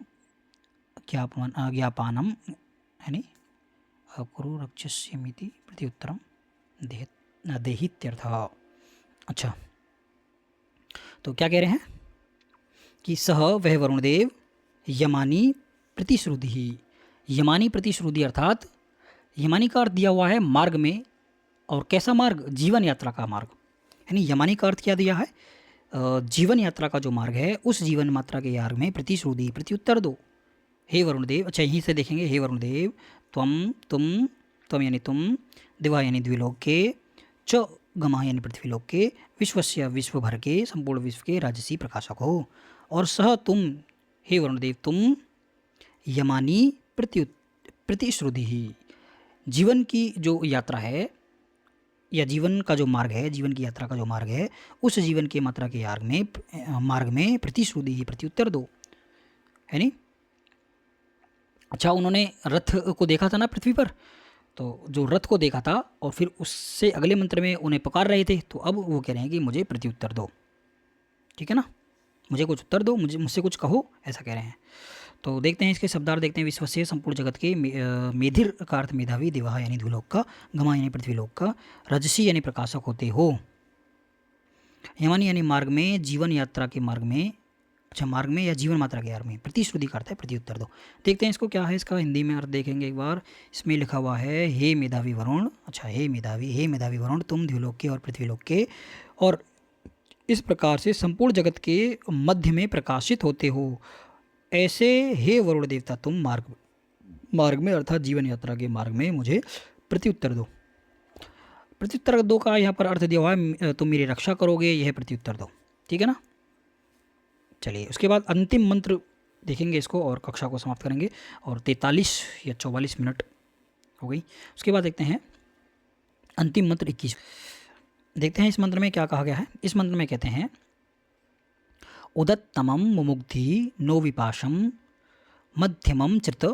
ज्ञापानम, यानी कुरु रक्षस्यमिति प्रत्युत्तरम देहित्यर्थः। अच्छा, तो क्या कह रहे हैं कि सह वह वरुण देव, यमानी प्रतिश्रुति ही, यमानी प्रतिश्रुति अर्थात यमानी का अर्थ दिया हुआ है मार्ग में, और कैसा मार्ग? जीवन यात्रा का मार्ग, यानी यमानी का अर्थ क्या दिया है? जीवन यात्रा का जो मार्ग है, उस जीवन यात्रा के मार्ग में प्रतिश्रुति, प्रत्युत्तर दो। हे वरुण देव, अच्छा यहीं से देखेंगे, हे वरुण देव, त्वम, तुम, त्वम यानी तुम, दिवा यानी द्विलोक के, च गमा यानी पृथ्वीलोक के, विश्वस्य विश्व भर के, संपूर्ण विश्व के राजसी प्रकाशक हो। और सह तुम, हे वरुण देव तुम, यमानी प्रतिश्रुति ही, जीवन की जो यात्रा है, या जीवन का जो मार्ग है, जीवन की यात्रा का जो मार्ग है, उस जीवन की मात्रा के मार्ग में प्रतिश्रुति ही, प्रत्युत्तर दो, है नहीं। अच्छा, उन्होंने रथ को देखा था ना पृथ्वी पर, तो जो रथ को देखा था और फिर उससे अगले मंत्र में उन्हें पुकार रहे थे, तो अब वो कह रहे हैं कि मुझे प्रत्युत्तर दो, ठीक है ना, मुझे कुछ उत्तर दो, मुझसे कुछ कहो, ऐसा कह रहे हैं। तो देखते हैं इसके शब्दार्थ देखते हैं। विश्व से संपूर्ण जगत के, मेधिर का अर्थ मेधावी, दिवा यानी द्विलोक का, गमा यानी पृथ्वीलोक का, रजसी यानी प्रकाशक होते हो, यमानी यानी मार्ग में, जीवन यात्रा के मार्ग में, अच्छा मार्ग में या जीवन मात्रा के मार्ग में, प्रतिश्रुति का अर्थ है प्रत्युत्तर दो। देखते हैं इसको क्या है, इसका हिंदी में अर्थ देखेंगे एक बार। इसमें लिखा हुआ है हे मेधावी वरुण, अच्छा हे मेधावी वरुण, तुम द्विलोक के और पृथ्वीलोक के, और इस प्रकार से संपूर्ण जगत के मध्य में प्रकाशित होते हो, ऐसे हे वरुण देवता तुम मार्ग में अर्थात जीवन यात्रा के मार्ग में मुझे प्रत्युत्तर दो। प्रत्युत्तर दो का यहाँ पर अर्थ दिया हुआ है तुम मेरी रक्षा करोगे, यह प्रत्युत्तर दो, ठीक है ना। चलिए उसके बाद अंतिम मंत्र देखेंगे इसको और कक्षा को समाप्त करेंगे, और 43 या 44 मिनट हो गई। उसके बाद देखते हैं अंतिम मंत्र 21। देखते हैं इस मंत्र में क्या कहा गया है। इस मंत्र में कहते हैं उदत्तमं मुमुग्धि नो विपाशम मध्यमं चित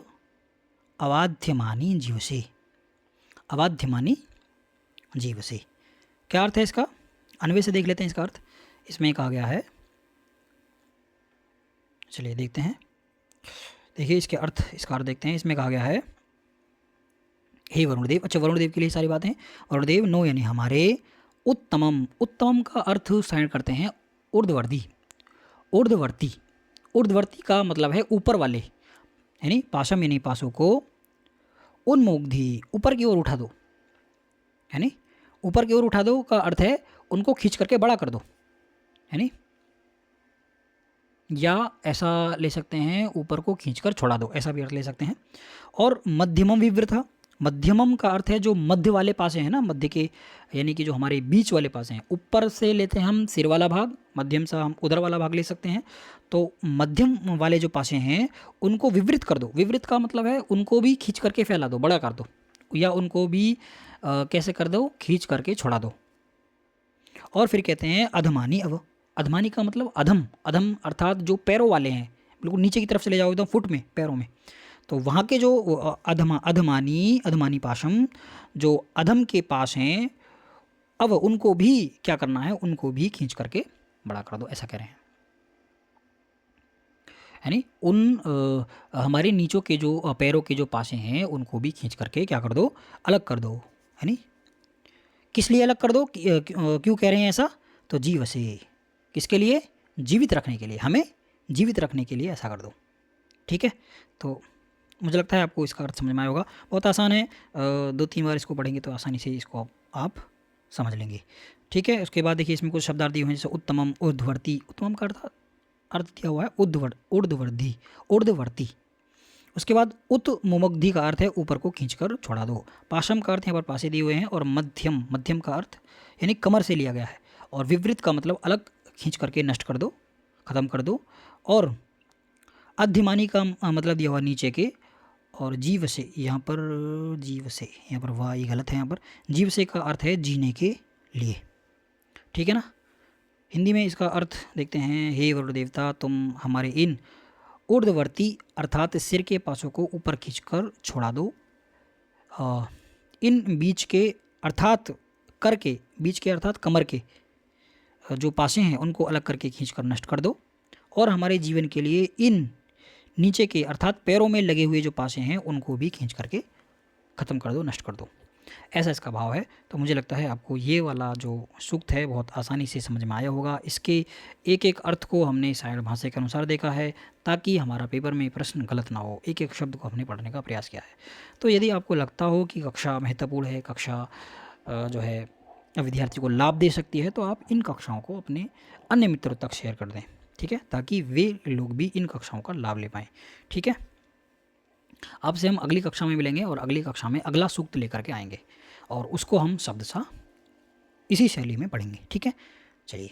अवाध्यमानी जीवसे, अवाध्यमानी जीवसे। क्या अर्थ है इसका? अन्वय से देख लेते हैं इसका अर्थ। इसमें कहा गया है, चलिए देखते हैं, देखिए इसके अर्थ, इसका अर्थ देखते हैं। इसमें कहा गया है हे वरुण देव, अच्छा वरुण देव के लिए सारी बातें, वरुण देव नो यानी हमारे, उत्तमम, उत्तमम का अर्थ साइन करते हैं ऊर्ध्ववर्ती, ऊर्ध्ववर्ती, ऊर्ध्ववर्ती का मतलब है ऊपर वाले, यानी पाशम यानी पासों को, उन्मुग्धि ऊपर की ओर उठा दो, यानी ऊपर की ओर उठा दो का अर्थ है उनको खींच करके बड़ा कर दो, यानी या ऐसा ले सकते हैं ऊपर को खींचकर छोड़ा दो, ऐसा भी अर्थ ले सकते हैं। और मध्यमम विवृथा, मध्यमम का अर्थ है जो मध्य वाले पासे हैं ना, मध्य के यानी कि जो हमारे बीच वाले पासे हैं। ऊपर से लेते हैं हम सिर वाला भाग, मध्यम से हम उधर वाला भाग ले सकते हैं। तो मध्यम वाले जो पासे हैं उनको विवृत कर दो। विवृत का मतलब है उनको भी खींच करके फैला दो, बड़ा कर दो, या उनको भी कैसे कर दो, खींच करके छोड़ा दो। और फिर कहते हैं अधमानी अव। अधमानी का मतलब अधम, अधम अर्थात जो पैरों वाले हैं, बिल्कुल नीचे की तरफ से ले जाओ एकदम फुट में, पैरों में। तो वहाँ के जो अधमानी, अधमानी पाशम, जो अधम के पास हैं, अब उनको भी क्या करना है, उनको भी खींच करके बड़ा कर दो, ऐसा कह रहे हैं। यानी उन हमारे नीचों के जो पैरों के जो पासे हैं उनको भी खींच करके क्या कर दो, अलग कर दो। यानी किस लिए अलग कर दो, क्यों कह रहे हैं ऐसा, तो जीव से, किसके लिए, जीवित रखने के लिए, हमें जीवित रखने के लिए ऐसा कर दो। ठीक है, तो मुझे लगता है आपको इसका अर्थ समझ में आया होगा। बहुत आसान है, 2-3 बार इसको पढ़ेंगे तो आसानी से इसको आप समझ लेंगे। ठीक है, उसके बाद देखिए इसमें कुछ शब्दार्थ दिए हुए हैं, जैसे उत्तमम, ऊर्ध्वर्ती। उत्तमम का अर्थ दिया हुआ है ऊर्ध्वर्ती, ऊर्ध्वर्ती। उसके बाद उत मुमग्धि का अर्थ है ऊपर को खींचकर छोड़ा दो। पाशम का अर्थ यहाँ पर पासे दिए हुए हैं। और मध्यम, मध्यम का अर्थ यानी कमर से लिया गया है। और विवृत का मतलब अलग खींच करके नष्ट कर दो, ख़त्म कर दो। और अध्यमानी का मतलब दिया हुआ नीचे के। और जीव से, यहाँ पर जीव से, यहाँ पर वाह ये गलत है, यहाँ पर जीव से का अर्थ है जीने के लिए। ठीक है ना। हिंदी में इसका अर्थ देखते हैं, हे वरुण देवता तुम हमारे इन ऊर्ध्वर्ती अर्थात सिर के पासों को ऊपर खींचकर छोड़ा दो। इन बीच के अर्थात कर के, बीच के अर्थात कमर के जो पासे हैं उनको अलग करके खींचकर नष्ट कर दो। और हमारे जीवन के लिए इन नीचे के अर्थात पैरों में लगे हुए जो पासे हैं उनको भी खींच करके ख़त्म कर दो, नष्ट कर दो। ऐसा इसका भाव है। तो मुझे लगता है आपको ये वाला जो सूक्त है बहुत आसानी से समझ में आया होगा। इसके एक एक अर्थ को हमने साइड भाषा के अनुसार देखा है ताकि हमारा पेपर में प्रश्न गलत ना हो। एक एक शब्द को हमने पढ़ने का प्रयास किया है। तो यदि आपको लगता हो कि कक्षा महत्वपूर्ण है, कक्षा जो है विद्यार्थी को लाभ दे सकती है, तो आप इन कक्षाओं को अपने अन्य मित्रों तक शेयर कर दें। ठीक है, ताकि वे लोग भी इन कक्षाओं का लाभ ले पाएँ। ठीक है, आपसे हम अगली कक्षा में मिलेंगे और अगली कक्षा में अगला सूक्त लेकर के आएंगे और उसको हम शब्दशः इसी शैली में पढ़ेंगे। ठीक है, चलिए।